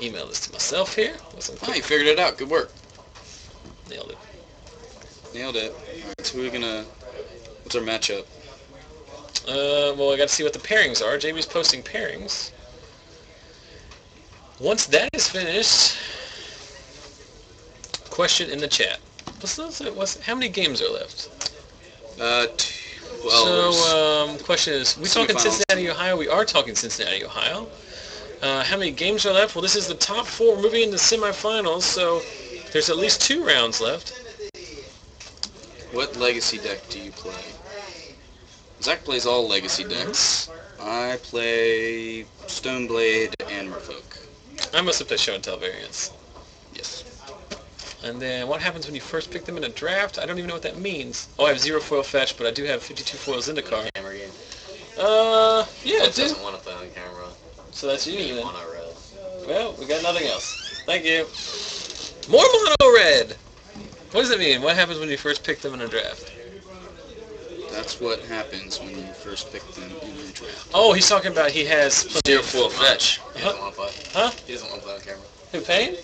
Email this to myself here. With some Oh, quick- you figured it out. Good work. Nailed it. Nailed it. All right, so what's our matchup? Well, I got to see what the pairings are. JB's posting pairings. Once that is finished, question in the chat. How many games are left? 12. So, question is, we talking Semifinals. Cincinnati, Ohio? We are talking Cincinnati, Ohio. How many games are left? Well, this is the top 4. We're moving into semifinals, so there's at least 2 rounds left. What legacy deck do you play? Zach plays all legacy decks. I play Stoneblade and Merfolk. I must have played Show and Tell variants. Yes. And then what happens when you first pick them in a draft? I don't even know what that means. Oh, I have 0 foil fetch, but I do have 52 foils in the car. Camera game. Yeah, He it doesn't want to play on camera. So that's you then. Mono red. Well, we got nothing else. Thank you. More mono red! What does it mean? What happens when you first pick them in a draft? That's what happens when you first pick them in your draft. Oh, he's talking about he has plenty 0 of... foil fetch. He doesn't want to play. Huh? He doesn't want to play on camera. Who, Payne?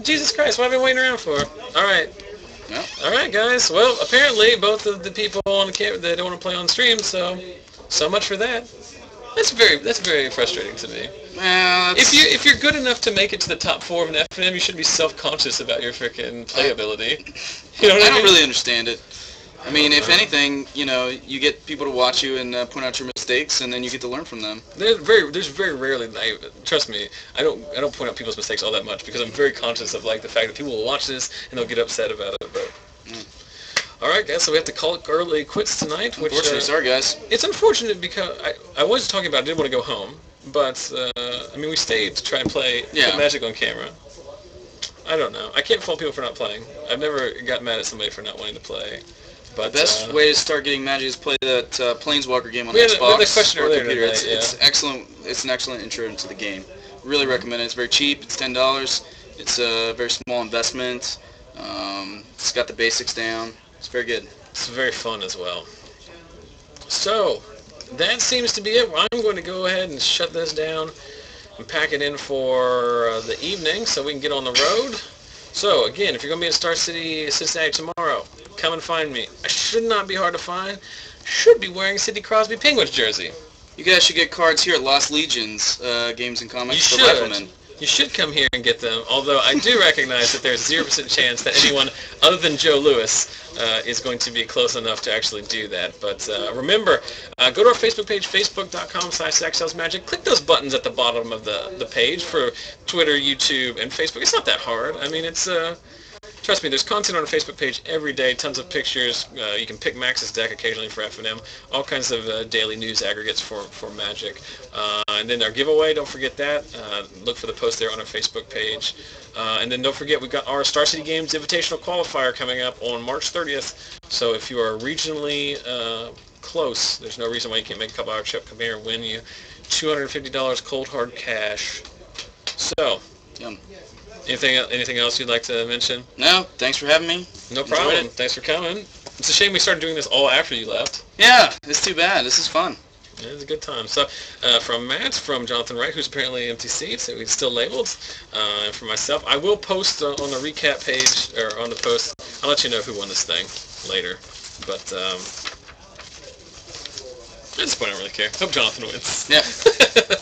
Jesus Christ, what have I been waiting around for? Alright. Yeah. All right, guys. Well, apparently both of the people on the camera they don't want to play on stream, so much for that. That's very frustrating to me. Well, If you're good enough to make it to the top 4 of an FNM, you shouldn't be self-conscious about your freaking playability. You know what I mean? I don't really understand it. I mean, if anything, you get people to watch you and point out your mistakes, and then you get to learn from them. There's very rarely. Trust me, I don't point out people's mistakes all that much because I'm very conscious of like the fact that people will watch this and they'll get upset about it. But all right, guys, so we have to call it early quits tonight. Which, Unfortunately, sorry guys. It's unfortunate because I was talking about I didn't want to go home, but I mean we stayed to try and play put Magic on camera. I don't know. I can't fault people for not playing. I've never got mad at somebody for not wanting to play. But, the best way to start getting Magic is play that Planeswalker game on we Xbox had a question or earlier computer. today, It's excellent. It's an excellent intro into the game. Really recommend it. It's very cheap. It's $10. It's a very small investment. It's got the basics down. It's very good. It's very fun as well. So that seems to be it. I'm going to go ahead and shut this down and pack it in for the evening so we can get on the road. So again, if you're going to be in Star City, Cincinnati tomorrow, come and find me. I should not be hard to find. Should be wearing Sidney Crosby Penguins jersey. You guys should get cards here at Lost Legions Games and Comics You for should. Riflemen. You should come here and get them, although I do recognize that there's 0% chance that anyone other than Joe Lewis is going to be close enough to actually do that. But remember, go to our Facebook page, facebook.com/SackSalesMagic. Click those buttons at the bottom of the page for Twitter, YouTube, and Facebook. It's not that hard. I mean, it's... Trust me, there's content on our Facebook page every day, tons of pictures. You can pick Max's deck occasionally for FNM, all kinds of daily news aggregates for Magic. And then our giveaway, don't forget that. Look for the post there on our Facebook page. And then don't forget, we've got our Star City Games Invitational Qualifier coming up on March 30th. So if you are regionally close, there's no reason why you can't make a couple hour trip, come here and win you $250 cold hard cash. So, Yum. Anything else you'd like to mention? No, thanks for having me. No problem. Thanks for coming. It's a shame we started doing this all after you left. Yeah, it's too bad. This is fun. Yeah, it was a good time. So, from Matt, from Jonathan Wright, who's apparently empty seats, so he's still labeled, and for myself, I will post on the recap page, or on the post, I'll let you know who won this thing later. But, at this point, I don't really care. Hope Jonathan wins. Yeah.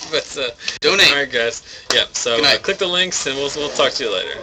But, donate. All right, guys. Yeah, so click the links, and we'll talk to you later.